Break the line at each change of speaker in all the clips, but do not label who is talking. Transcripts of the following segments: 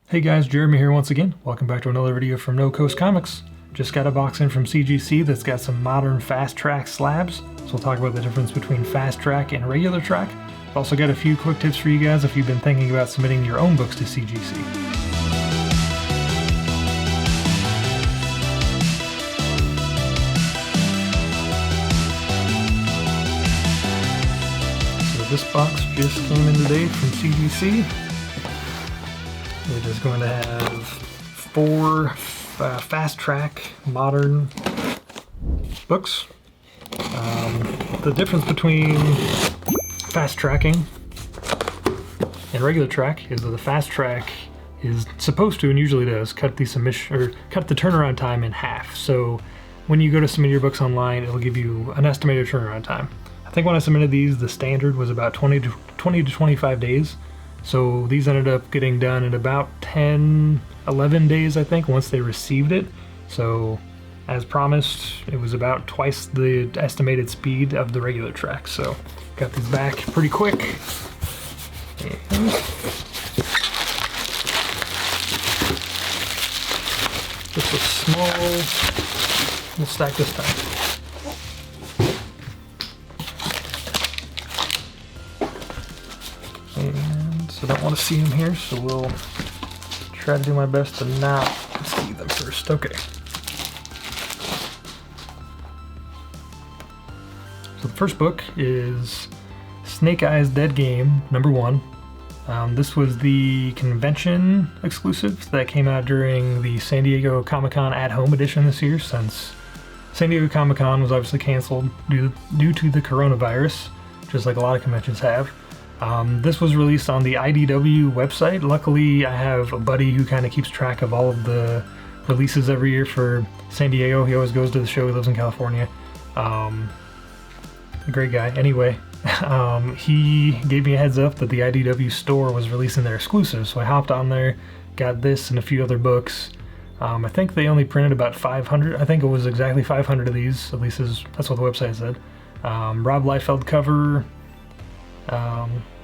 Hey guys, Jeremy here once again. Welcome back to another video from No Coast Comics. Just got a box in from CGC that's got some modern fast track slabs. So we'll talk about the difference between fast track and regular track. I've also got a few quick tips for you guys if you've been thinking about submitting your own books to CGC. So this box just came in today from CGC. It is going to have 4 fast track modern books. The difference between fast tracking and regular track is that the fast track is supposed to, and usually does, cut the submission or cut the turnaround time in half. So when you go to submit your books online, it'll give you an estimated turnaround time. I think when I submitted these, the standard was about 20 to 25 days. So these ended up getting done in about 10, 11 days, I think, once they received it. So as promised, it was about twice the estimated speed of the regular track. So got these back pretty quick. And just a small, we'll stack this time. So I don't want to see them here, so we'll try to do my best to not see them first. Okay. So the first book is Snake Eyes Dead Game #1. This was the convention exclusive that came out during the San Diego Comic-Con at-home edition this year, since San Diego Comic-Con was obviously canceled due to the coronavirus, just like a lot of conventions have. This was released on the IDW website. Luckily, I have a buddy who kind of keeps track of all of the releases every year for San Diego. He always goes to the show. He lives in California. A great guy. Anyway, he gave me a heads up that the IDW store was releasing their exclusives, so I hopped on there, got this and a few other books. I think they only printed about 500. I think it was exactly 500 of these, at least that's what the website said. Rob Liefeld cover.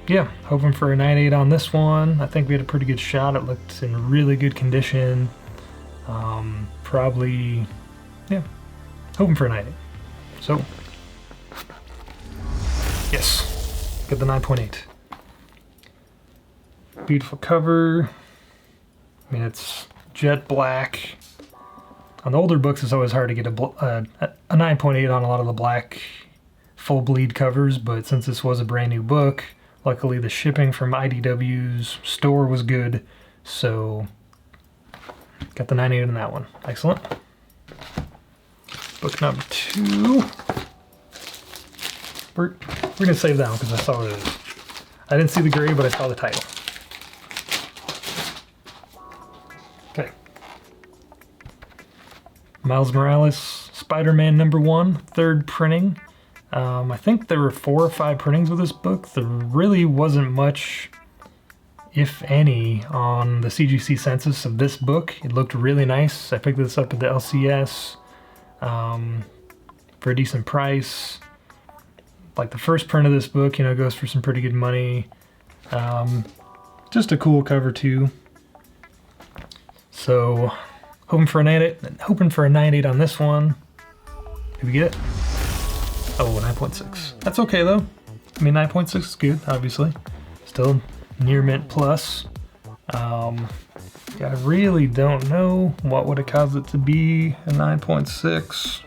Yeah, hoping for a 9.8 on this one. I think we had a pretty good shot. It looked in really good condition. Probably, yeah, hoping for a 9.8. So, yes, get the 9.8. Beautiful cover. I mean, it's jet black. On the older books, it's always hard to get a 9.8 on a lot of the black full bleed covers, but since this was a brand new book, luckily the shipping from IDW's store was good, so got the 9.8 in that one. Excellent. Book number 2. We're gonna save that one because I saw what it is. I didn't see the grade, but I saw the title. Okay. Miles Morales, Spider-Man #1, 3rd printing. I think there were 4 or 5 printings of this book. There really wasn't much, if any, on the CGC census of this book. It looked really nice. I picked this up at the LCS for a decent price. Like the first print of this book, you know, goes for some pretty good money. Just a cool cover too. So hoping for a 9.8 on this one. Did we get it? Oh, 9.6. That's okay though. I mean, 9.6 is good, obviously. Still near mint plus. Yeah, I really don't know what would have caused it to be a 9.6.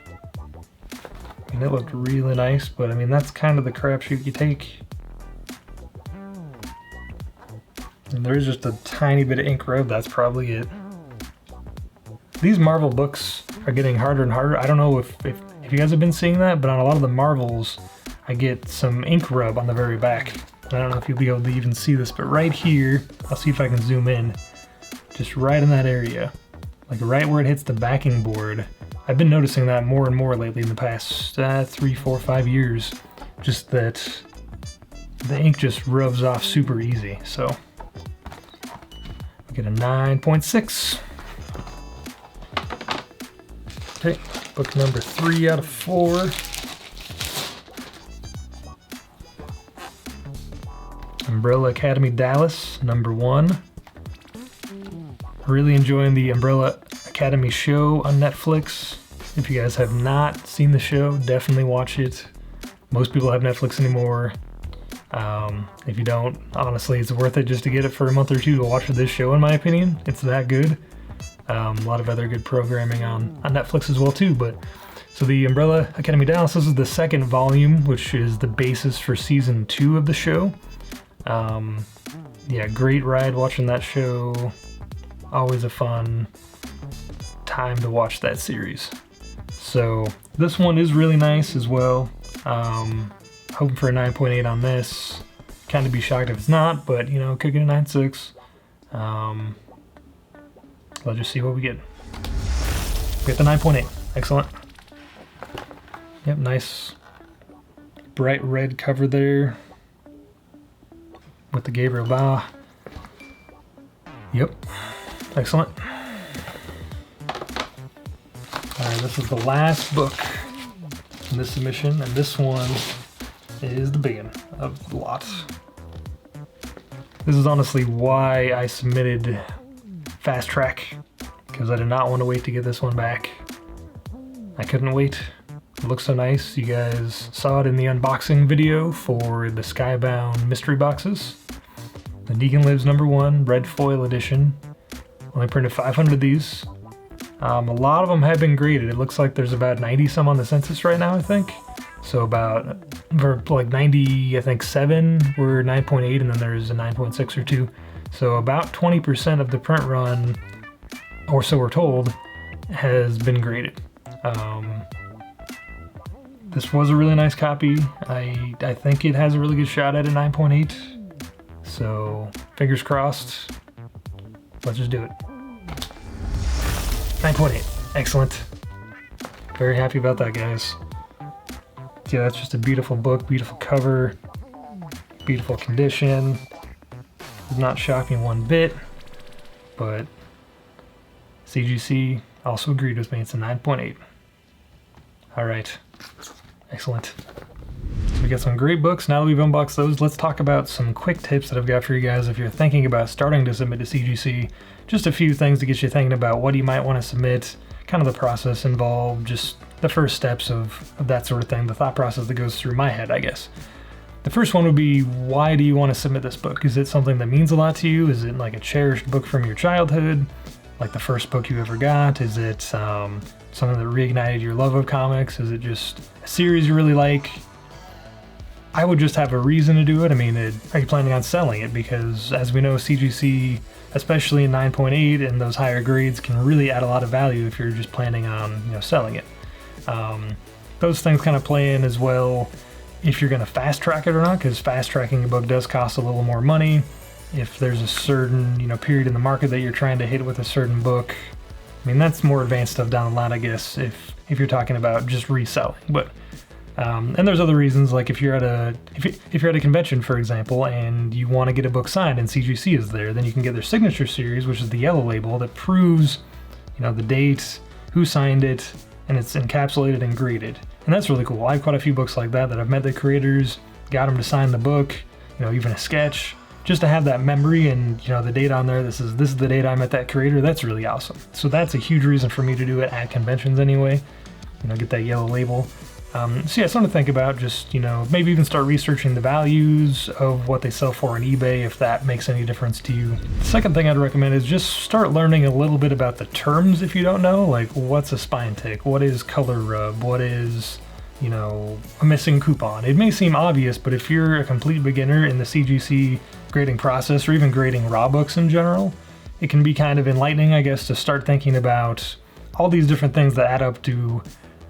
I mean, it looked really nice, but I mean, that's kind of the crapshoot you take. And there's just a tiny bit of ink rub, that's probably it. These Marvel books are getting harder and harder. I don't know if you guys have been seeing that, but on a lot of the Marvels, I get some ink rub on the very back. I don't know if you'll be able to even see this, but right here, I'll see if I can zoom in, just right in that area, like right where it hits the backing board. I've been noticing that more and more lately in the past 3, 4, 5 years, just that the ink just rubs off super easy. So we get a 9.6. Okay, book number 3 out of 4. Umbrella Academy Dallas, #1. Really enjoying the Umbrella Academy show on Netflix. If you guys have not seen the show, definitely watch it. Most people have Netflix anymore. If you don't, honestly, it's worth it just to get it for a month or two to watch this show, in my opinion. It's that good. A lot of other good programming on Netflix as well too, but so the Umbrella Academy Dallas, this is the second volume, which is the basis for season 2 of the show. Yeah, great ride watching that show. Always a fun time to watch that series. So this one is really nice as well. Hoping for a 9.8 on this. Kind of be shocked if it's not, but you know, could get a 9.6. Let's just see what we get. We get the 9.8. Excellent. Yep, nice bright red cover there with the Gabriel Ba. Yep, excellent. Alright, this is the last book in this submission, and this one is the big one of the lot. This is honestly why I submitted Fast Track, because I did not want to wait to get this one back. I couldn't wait. It looks so nice. You guys saw it in the unboxing video for the Skybound mystery boxes. The Negan Lives #1 red foil edition. Only printed 500 of these. A lot of them have been graded. It looks like there's about 90 some on the census right now, I think. So about, for like 90, I think 7 were 9.8, and then there's a 9.6 or 2. So about 20% of the print run, or so we're told, has been graded. This was a really nice copy. I think it has a really good shot at a 9.8. So fingers crossed. Let's just do it. 9.8. Excellent. Very happy about that, guys. Yeah, that's just a beautiful book, beautiful cover, beautiful condition. Does not shock me one bit, but CGC also agreed with me. It's a 9.8. All right. Excellent. So we got some great books. Now that we've unboxed those, let's talk about some quick tips that I've got for you guys if you're thinking about starting to submit to CGC. Just a few things to get you thinking about what you might want to submit, kind of the process involved, just the first steps of that sort of thing, the thought process that goes through my head, I guess. The first one would be, why do you want to submit this book? Is it something that means a lot to you? Is it like a cherished book from your childhood? Like the first book you ever got? Is it something that reignited your love of comics? Is it just a series you really like? I would just have a reason to do it. I mean, are you planning on selling it? Because as we know, CGC, especially in 9.8 and those higher grades, can really add a lot of value if you're just planning on, you know, selling it. Those things kind of play in as well if you're going to fast track it or not, because fast tracking a book does cost a little more money. If there's a certain, you know, period in the market that you're trying to hit with a certain book, I mean, that's more advanced stuff down the line, I guess, if you're talking about just reselling. But and there's other reasons, like if you're at a convention, for example, and you want to get a book signed and CGC is there, then you can get their signature series, which is the yellow label that proves, you know, the date, who signed it, and it's encapsulated and graded. And that's really cool. I have quite a few books like that I've met the creators, got them to sign the book, you know, even a sketch, just to have that memory and, you know, the date on there. This is the date I met that creator. That's really awesome. So that's a huge reason for me to do it at conventions anyway. You know, get that yellow label. So yeah, something to think about. Just, you know, maybe even start researching the values of what they sell for on eBay, if that makes any difference to you. The second thing I'd recommend is just start learning a little bit about the terms if you don't know. Like, what's a spine tick? What is color rub? What is, you know, a missing coupon? It may seem obvious, but if you're a complete beginner in the CGC grading process, or even grading raw books in general, it can be kind of enlightening, I guess, to start thinking about all these different things that add up to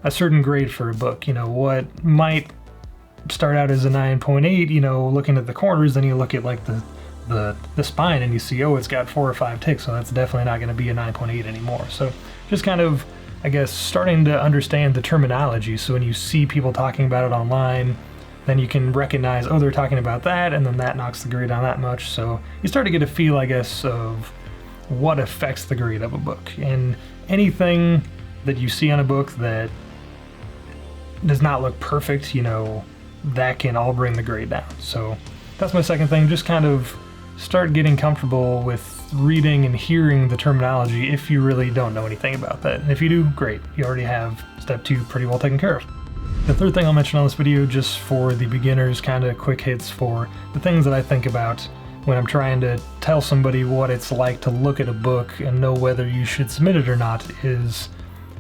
a certain grade for a book. You know, what might start out as a 9.8, you know, looking at the corners, then you look at like the spine and you see, oh, it's got 4 or 5 ticks, so that's definitely not going to be a 9.8 anymore. So just kind of, I guess, starting to understand the terminology, so when you see people talking about it online, then you can recognize, oh, they're talking about that, and then that knocks the grade down that much. So you start to get a feel, I guess, of what affects the grade of a book. And anything that you see on a book that does not look perfect, you know, that can all bring the grade down. So that's my second thing. Just kind of start getting comfortable with reading and hearing the terminology if you really don't know anything about that. And if you do, great. You already have step 2 pretty well taken care of. The third thing I'll mention on this video, just for the beginners, kind of quick hits for the things that I think about when I'm trying to tell somebody what it's like to look at a book and know whether you should submit it or not, is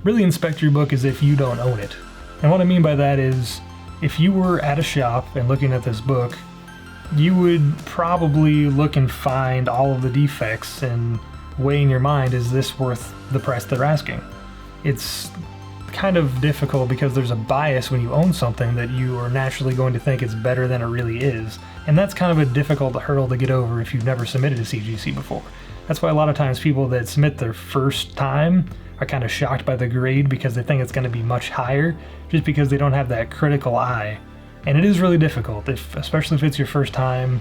really inspect your book as if you don't own it. And what I mean by that is, if you were at a shop and looking at this book, you would probably look and find all of the defects and weigh in your mind, is this worth the price they're asking? It's kind of difficult because there's a bias when you own something that you are naturally going to think it's better than it really is. And that's kind of a difficult hurdle to get over if you've never submitted a CGC before. That's why a lot of times people that submit their first time are kind of shocked by the grade because they think it's going to be much higher, just because they don't have that critical eye. And it is really difficult, especially if it's your first time.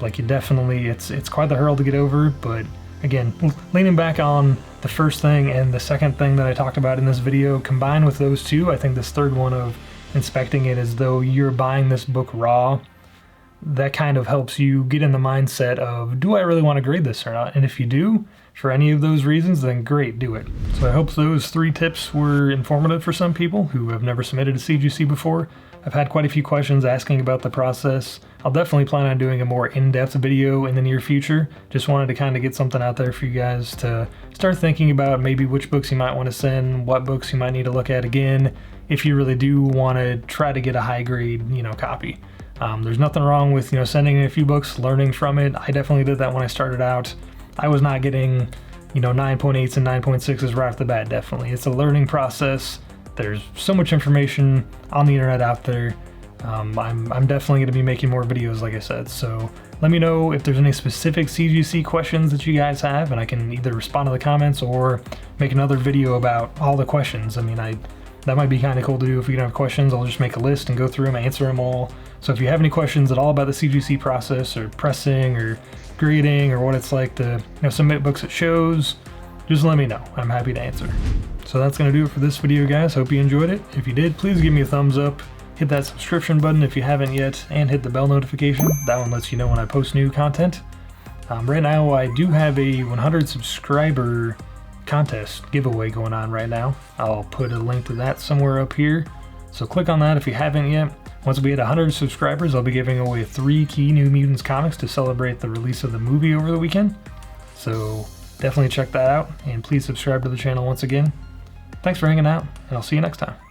Like, you definitely, it's quite the hurdle to get over. But again, leaning back on the first thing and the second thing that I talked about in this video, combined with those two, I think this third one of inspecting it as though you're buying this book raw, that kind of helps you get in the mindset of, do I really want to grade this or not? And if you do, for any of those reasons, then great, do it. So I hope those 3 tips were informative for some people who have never submitted a CGC before. I've had quite a few questions asking about the process. I'll definitely plan on doing a more in-depth video in the near future. Just wanted to kind of get something out there for you guys to start thinking about maybe which books you might want to send, what books you might need to look at again, if you really do want to try to get a high grade, copy. There's nothing wrong with, sending in a few books, learning from it. I definitely did that when I started out. I was not getting, 9.8s and 9.6s right off the bat, definitely. It's a learning process. There's so much information on the internet out there. I'm definitely going to be making more videos, like I said. So let me know if there's any specific CGC questions that you guys have, and I can either respond to the comments or make another video about all the questions. I mean, that might be kind of cool to do. If you don't have questions, I'll just make a list and go through them, answer them all. So if you have any questions at all about the CGC process, or pressing, or grading, or what it's like to submit books at shows, just let me know. I'm happy to answer. So that's going to do it for this video, guys. Hope you enjoyed it. If you did, please give me a thumbs up. Hit that subscription button if you haven't yet, and hit the bell notification. That one lets you know when I post new content. Right now, I do have a 100 subscriber contest giveaway going on right now. I'll put a link to that somewhere up here. So click on that if you haven't yet. Once we hit 100 subscribers, I'll be giving away 3 key New Mutants comics to celebrate the release of the movie over the weekend. So definitely check that out, and please subscribe to the channel once again. Thanks for hanging out, and I'll see you next time.